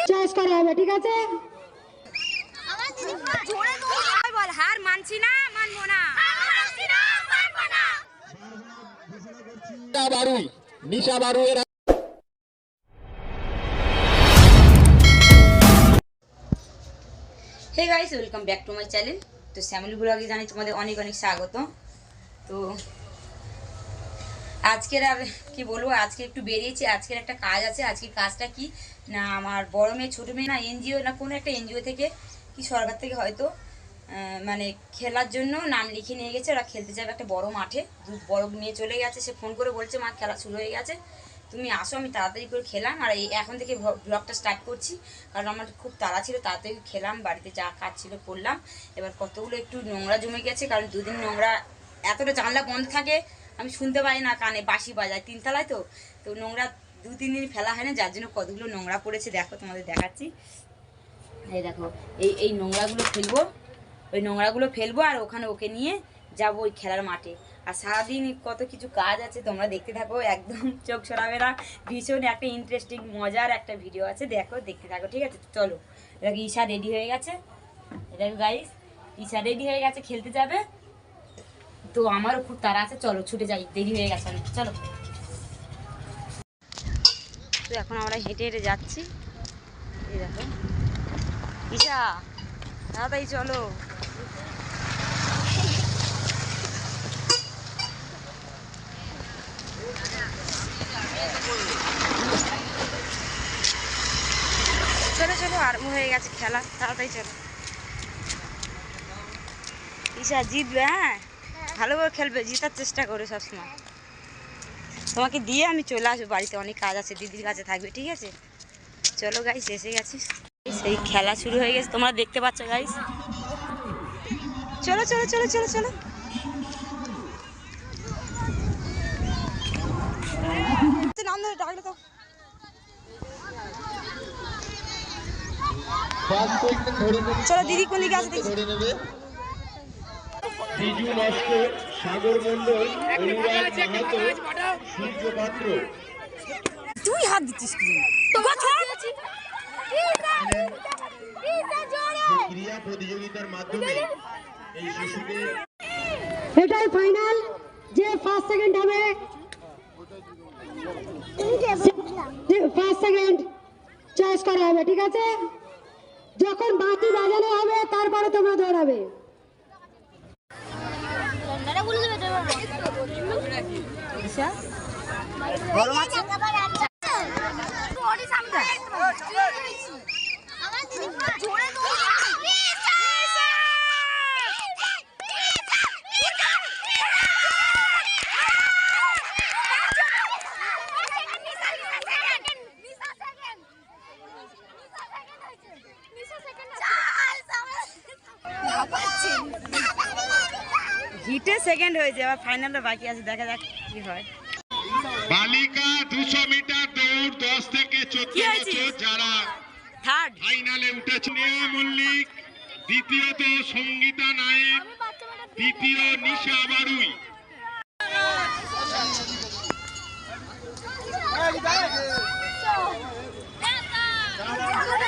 Choice করা হবে, ঠিক আছে? বল হার মানছি না, মানবো না। Nisha Barui hey guys, welcome back to my channel. তো শ্যামলী ব্লগে জানাই তোমাদের অনেক অনেক স্বাগত। তো আজকের আর কি বলবো, আজকে একটু বেরিয়েছি। আজকের একটা কাজ আছে। আজকের কাজটা কি না, আমার বড় মেয়ে ছোটো মেয়ে না এনজিও না কোনো একটা এনজিও থেকে কি সরকার থেকে হয়তো মানে খেলার জন্য নাম লিখে নিয়ে গেছে। ওরা খেলতে যাবে একটা বড় মাঠে। বড় মেয়ে চলে গেছে, সে ফোন করে বলছে মা খেলা শুরু হয়ে গেছে, তুমি আসো, আমি তাড়াতাড়ি করে খেলাম। আর এই এখন থেকে ব্লগটা স্টার্ট করছি, কারণ আমার খুব তাড়া ছিল। তাড়াতাড়ি খেলাম, বাড়িতে যা কাজ ছিল করলাম। এবার কতগুলো একটু নোংরা জমে গেছে, কারণ দুদিন নোংরা, এতটা জানলা বন্ধ থাকে, আমি শুনতে পাই না, কানে বাঁশি বাজায় তিনতলায়। তো তো নোংরা 2-3 দিন ফেলা হয় না, যার জন্য কতগুলো নোংরা পড়েছে। দেখো তোমাদের দেখাচ্ছি, এই দেখো এই নোংরাগুলো ফেলবো, ওই নোংরাগুলো ফেলবো আর ওখানে ওকে নিয়ে যাবো ওই খেলার মাঠে। আর সারাদিন কত কিছু কাজ আছে, তোমরা দেখতে থাকো, একদম চোখ সরাবে না। ভীষণ একটা ইন্টারেস্টিং মজার একটা ভিডিও আছে, দেখো, দেখতে থাকো, ঠিক আছে? চলো, দেখো ঈশা রেডি হয়ে গেছে। দেখো গাইস, ঈশা রেডি হয়ে গেছে, খেলতে যাবে। তো আমারও খুব তাড়া আছে, চলো ছুটে যাই, দেরি হয়ে গেছে অনেক, চলো। তো এখন আমরা হেঁটে হেঁটে যাচ্ছি। এই দেখো ঈশা, তাড়াতাড়ি চলো। চলো চলো, আরম্ভ হয়ে গেছে খেলা, তাড়াতাড়ি চলো। ঈশা জিতবে, হ্যাঁ ভালো করে খেলবে, জেতার চেষ্টা করো সবসময়। তোমাকে দিয়ে আমি চলে আসবো বাড়িতে, অনেক কাজ আছে, দিদির কাছে থাকবে, ঠিক আছে? চলো গাইস, এসে গেছি। সেই খেলা শুরু হয়ে গেছে, তোমরা দেখতে পাচ্ছ গাইস। চলো চলো চলো চলো চলো। চলো দিদি কোন দিকে আছে দেখি। বিজু লস্কর, সাগর মন্ডল, অনুরাগ মাহাতো, সূর্য পাত্র। তুই হাত দিচ্ছিস কি? ক্রীড়া প্রতিযোগিতার মাধ্যমে এই শিশুদের এটাই ফাইনাল, যে ফার্স্ট সেকেন্ড হবে, ফার্স্ট সেকেন্ড চয়েস করা হবে, ঠিক আছে? যখন বাতি বাজানো হবে তারপরে তোমরা দৌড়াবে। গরম আছে। হিটে সেকেন্ড হয়েছে, আবার ফাইনালটা বাকি আছে, দেখা যাক কি হয়। বালিকা 200 মিটার দৌড় 10 থেকে 14 বছর যারা থার্ড ফাইনালে উঠেছে। নেহা মল্লিক, দ্বিতীয়ত সঙ্গীতা নায়েক, তৃতীয় নিশা বারুই।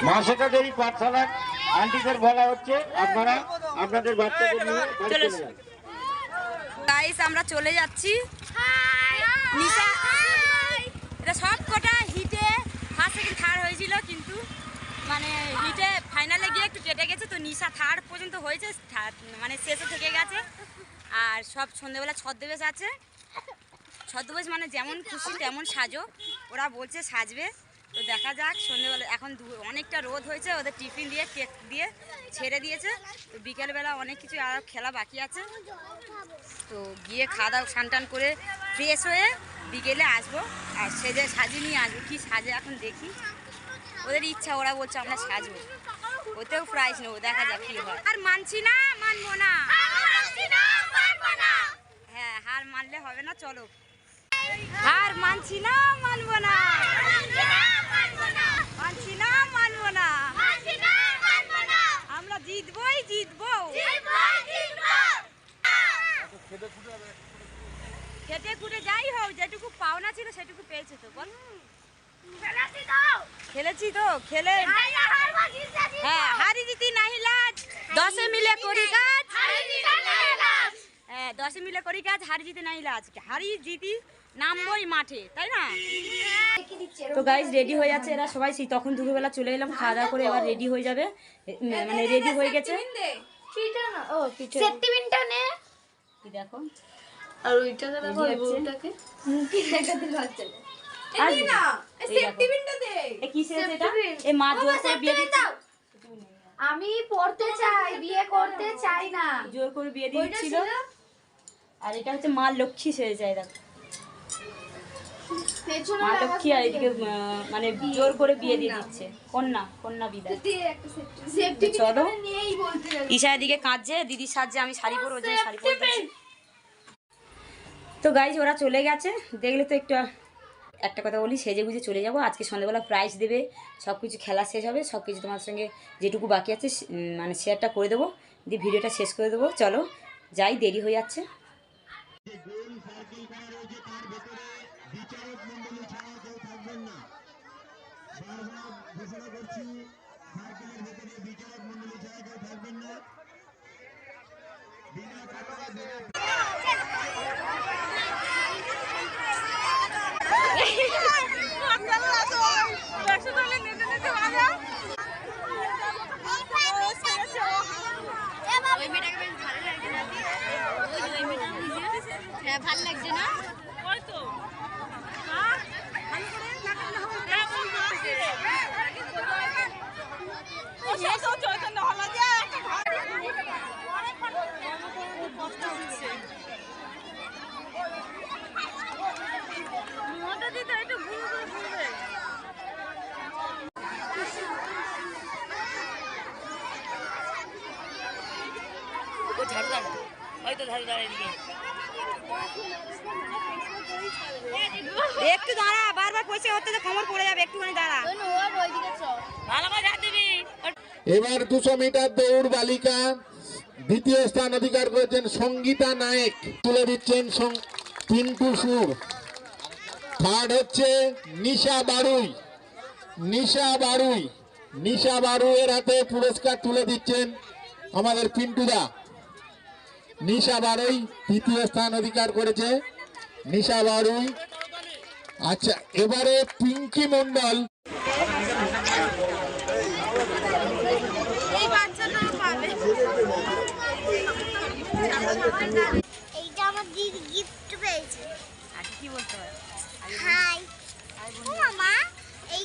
মাসেকাদেরই পাঠশালার আন্টিদের বলা হচ্ছে আপনারা আপনাদের বাচ্চাদের নিয়ে বাড়ি চলে যান। গাইস, আমরা চলে যাচ্ছি। নিশা এটা সব কটা হিটে ফার্স্ট সেকেন্ড থার্ড হয়েছিল, কিন্তু মানে হিটে ফাইনালে গিয়ে একটু কেটে গেছে। তো নিশা থার্ড পর্যন্ত হয়েছে, মানে শেষে থেকে গেছে। আর সব সন্ধ্যেবেলা ছদ্মবেশ আছে। ছদ্মবেশ মানে যেমন খুশি তেমন সাজো, ওরা বলছে সাজবে। তো দেখা যাক সন্ধ্যেবেলা, এখন অনেকটা রোদ হয়েছে, ওদের টিফিন দিয়ে কেক দিয়ে ছেড়ে দিয়েছে। তো বিকেলবেলা অনেক কিছু আর খেলা বাকি আছে। তো গিয়ে খাওয়া দাওয়া স্নান টান করে ফ্রেশ হয়ে বিকেলে আসবো, আর সেজে সাজিয়ে নিয়ে আসবো। কি সাজে এখন দেখি, ওদের ইচ্ছা, ওরা বলছে আমরা সাজবো, ওতেও প্রাইজ নেবো, দেখা যাক কি হয়। আর মানছি না, মানবো না। হ্যাঁ, হার মানলে হবে না, চলো। হার মানছি না, মানবো না, মানছি না, মানবো না, আমরা জিতবই জিতবো। খেটে খুঁটে যাই হোক, যেটুকু পাওনা ছিল সেটুকু পেয়েছে, তো বল। খেলেছি তো খেলে হ্যাঁ হারি জিতি নাহি লাজ 10 মিলে করি কাজ হ্যাঁ 10 মিলে করি কাজ হারি জিতি নাহি লাজ হারি জিতি নামবই মাঠে তাই না। তো গাইজ রেডি হয়ে যাচ্ছে এরা সবাই, সেই তখন দুপুরবেলা চলে এলাম খাওয়া দাওয়া করে, এবার রেডি হয়ে যাবে, মানে রেডি হয়ে গেছে। কি দেখো আর ওইটাকে দেখো ওই বউটাকে কি দেখাতে লজ্জা লাগে। এই না সেফটিপিনটা দে এ কিসের এটা এ মা জোর করে বিয়ে দিচ্ছে। আমি পড়তে চাই বিয়ে করতে চাই না, জোর করে বিয়ে দিচ্ছিল। আর এটা হচ্ছে মা লক্ষ্মী সেজে যায় দেখো, পেছনে মা লক্ষ্মী আর এদিকে মানে জোর করে বিয়ে দিয়ে দিচ্ছে কন্যা বিদায়। সেফটি চলো নিয়েই বলতে গেল। ঈশা এদিকে কাঁদছে, দিদির সাহায্যে আমি শাড়ি পরবো, যে শাড়ি পরতে। তো গাইজ ওরা চলে গেছে, দেখলে তো একটু একটা কথা বলি, সেজে গুজে চলে যাবো। আজকে সন্ধ্যাবেলা প্রাইজ দেবে, সব কিছু খেলা শেষ হবে, সব কিছু তোমার সঙ্গে যেটুকু বাকি আছে মানে শেয়ারটা করে দেবো, দিয়ে ভিডিওটা শেষ করে দেবো। চলো যাই, দেরি হয়ে যাচ্ছে। ভাল লাগছে না একটু দাঁড়া, বারবার পয়সা হতে তো খবর পড়ে যাবে, একটুখানি দাঁড়া। এবার 200 মিটার দৌড় বালিকা দ্বিতীয় স্থান অধিকার করেছেন সঙ্গীতা নায়েক, তুলে দিচ্ছেন পিন্টু সুর। থার্ড হচ্ছে নিশা বারুইয়ের হাতে পুরস্কার তুলে দিচ্ছেন আমাদের পিন্টুদা। নিশা বারুই তৃতীয় স্থান অধিকার করেছে, নিশা বারুই। আচ্ছা, এবারে পিঙ্কি মন্ডল। এইটা আমার দিদি গিফট পেয়েছে। আর কি বলতে হয়? হাই ও মামা, এই